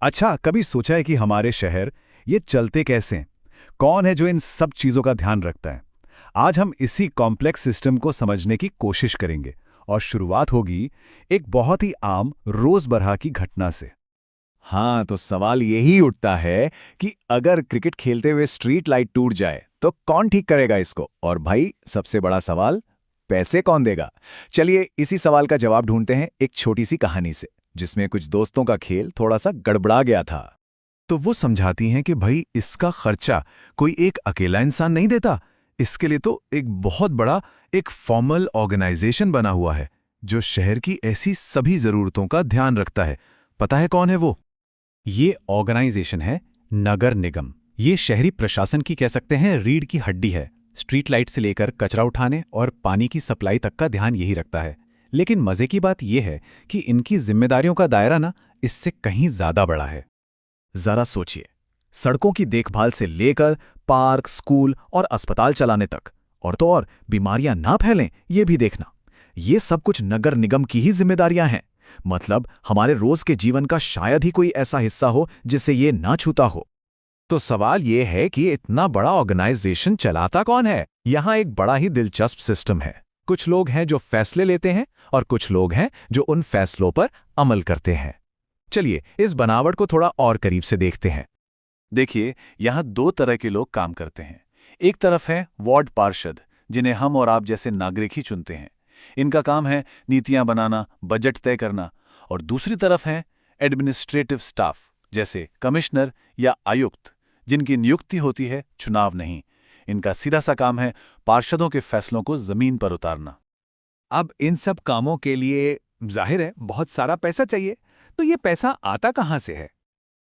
अच्छा, कभी सोचा है कि हमारे शहर ये चलते कैसे हैं? कौन है जो इन सब चीज़ों का ध्यान रखता है? आज हम इसी कॉम्प्लेक्स सिस्टम को समझने की कोशिश करेंगे और शुरुआत होगी एक बहुत ही आम रोज़मर्रा की घटना से। हाँ, तो सवाल यही उठता है कि अगर क्रिकेट खेलते हुए स्ट्रीट लाइट टूट जाए तो कौन ठीक करेगा इसको? और भाई सबसे बड़ा सवाल, पैसे कौन देगा? चलिए इसी सवाल का जवाब ढूंढते हैं एक छोटी सी कहानी से, जिसमें कुछ दोस्तों का खेल थोड़ा सा गड़बड़ा गया था। तो वो समझाती हैं कि भाई इसका खर्चा कोई एक अकेला इंसान नहीं देता। इसके लिए तो एक बहुत बड़ा एक फॉर्मल ऑर्गेनाइजेशन बना हुआ है जो शहर की ऐसी सभी ज़रूरतों का ध्यान रखता है। पता है कौन है वो? ये ऑर्गेनाइजेशन है नगर निगम। ये शहरी प्रशासन की कह सकते हैं रीढ़ की हड्डी है। स्ट्रीट लाइट से लेकर कचरा उठाने और पानी की सप्लाई तक का ध्यान यही रखता है। लेकिन मजे की बात यह है कि इनकी जिम्मेदारियों का दायरा ना इससे कहीं ज्यादा बड़ा है। जरा सोचिए, सड़कों की देखभाल से लेकर पार्क, स्कूल और अस्पताल चलाने तक, और तो और बीमारियां ना फैलें ये भी देखना। ये सब कुछ नगर निगम की ही जिम्मेदारियां हैं। मतलब हमारे रोज के जीवन का शायद ही कोई ऐसा हिस्सा हो जिसे ये ना छूता हो। तो सवाल ये है कि इतना बड़ा ऑर्गेनाइजेशन चलाता कौन है? यहाँ एक बड़ा ही दिलचस्प सिस्टम है। कुछ लोग हैं जो फैसले लेते हैं और कुछ लोग हैं जो उन फैसलों पर अमल करते हैं। चलिए इस बनावट को थोड़ा और करीब से देखते हैं। देखिए, यहाँ दो तरह के लोग काम करते हैं। एक तरफ है वार्ड पार्षद, जिन्हें हम और आप जैसे नागरिक ही चुनते हैं। इनका काम है नीतियां बनाना, बजट तय करना। और दूसरी तरफ है एडमिनिस्ट्रेटिव स्टाफ, जैसे कमिश्नर या आयुक्त, जिनकी नियुक्ति होती है, चुनाव नहीं। इनका सीधा सा काम है पार्षदों के फैसलों को जमीन पर उतारना। अब इन सब कामों के लिए जाहिर है बहुत सारा पैसा चाहिए। तो ये पैसा आता कहाँ से है?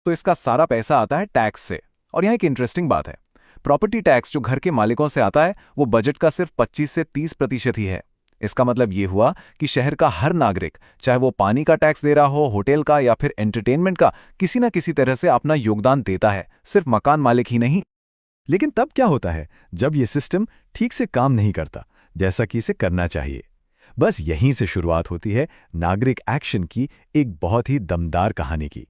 तो इसका सारा पैसा आता है टैक्स से। और यहाँ एक इंटरेस्टिंग बात है, प्रॉपर्टी टैक्स जो घर के मालिकों से आता है वो बजट का सिर्फ 25 से 30% ही है। इसका मतलब ये हुआ कि शहर का हर नागरिक, चाहे वो पानी का टैक्स दे रहा हो, होटल का या फिर एंटरटेनमेंट का, किसी ना किसी तरह से अपना योगदान देता है, सिर्फ मकान मालिक ही नहीं। लेकिन तब क्या होता है जब ये सिस्टम ठीक से काम नहीं करता जैसा कि इसे करना चाहिए? बस यहीं से शुरुआत होती है नागरिक एक्शन की एक बहुत ही दमदार कहानी की।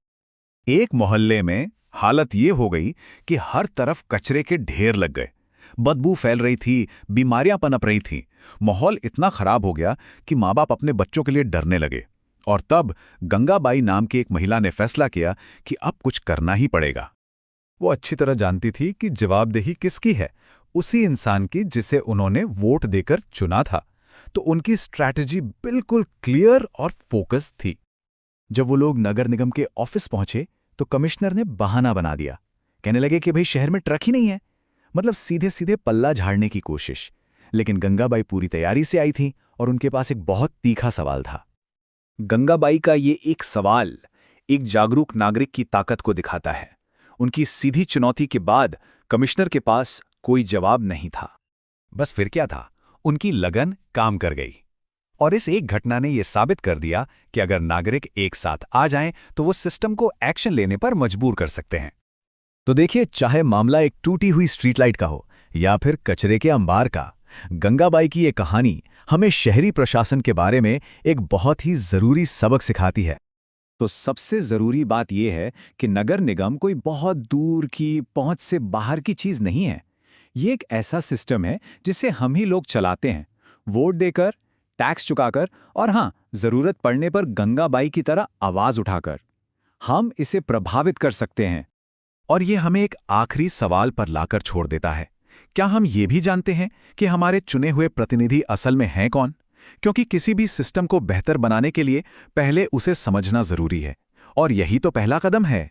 एक मोहल्ले में हालत ये हो गई कि हर तरफ कचरे के ढेर लग गए। बदबू फैल रही थी, बीमारियां पनप रही थीं। माहौल इतना खराब हो गया कि माँ बाप अपने बच्चों के लिए डरने लगे। और तब गंगाबाई नाम की एक महिला ने फैसला किया कि अब कुछ करना ही पड़ेगा। वो अच्छी तरह जानती थी कि जवाबदेही किसकी है, उसी इंसान की जिसे उन्होंने वोट देकर चुना था। तो उनकी स्ट्रैटेजी बिल्कुल क्लियर और फोकस थी। जब वो लोग नगर निगम के ऑफिस पहुंचे तो कमिश्नर ने बहाना बना दिया। कहने लगे कि भाई शहर में ट्रक ही नहीं है। मतलब सीधे सीधे पल्ला झाड़ने की कोशिश। लेकिन गंगाबाई पूरी तैयारी से आई थी और उनके पास एक बहुत तीखा सवाल था। गंगाबाई का ये एक सवाल एक जागरूक नागरिक की ताकत को दिखाता है। उनकी सीधी चुनौती के बाद कमिश्नर के पास कोई जवाब नहीं था। बस फिर क्या था, उनकी लगन काम कर गई। और इस एक घटना ने यह साबित कर दिया कि अगर नागरिक एक साथ आ जाएं तो वो सिस्टम को एक्शन लेने पर मजबूर कर सकते हैं। तो देखिए, चाहे मामला एक टूटी हुई स्ट्रीट लाइट का हो या फिर कचरे के अंबार का, गंगाबाई की ये कहानी हमें शहरी प्रशासन के बारे में एक बहुत ही जरूरी सबक सिखाती है। तो सबसे जरूरी बात यह है कि नगर निगम कोई बहुत दूर की पहुंच से बाहर की चीज नहीं है। ये एक ऐसा सिस्टम है जिसे हम ही लोग चलाते हैं, वोट देकर, टैक्स चुकाकर और हाँ, जरूरत पड़ने पर गंगाबाई की तरह आवाज उठाकर हम इसे प्रभावित कर सकते हैं। और ये हमें एक आखिरी सवाल पर लाकर छोड़ देता है, क्या हम ये भी जानते हैं कि हमारे चुने हुए प्रतिनिधि असल में हैं कौन? क्योंकि किसी भी सिस्टम को बेहतर बनाने के लिए पहले उसे समझना जरूरी है, और यही तो पहला कदम है।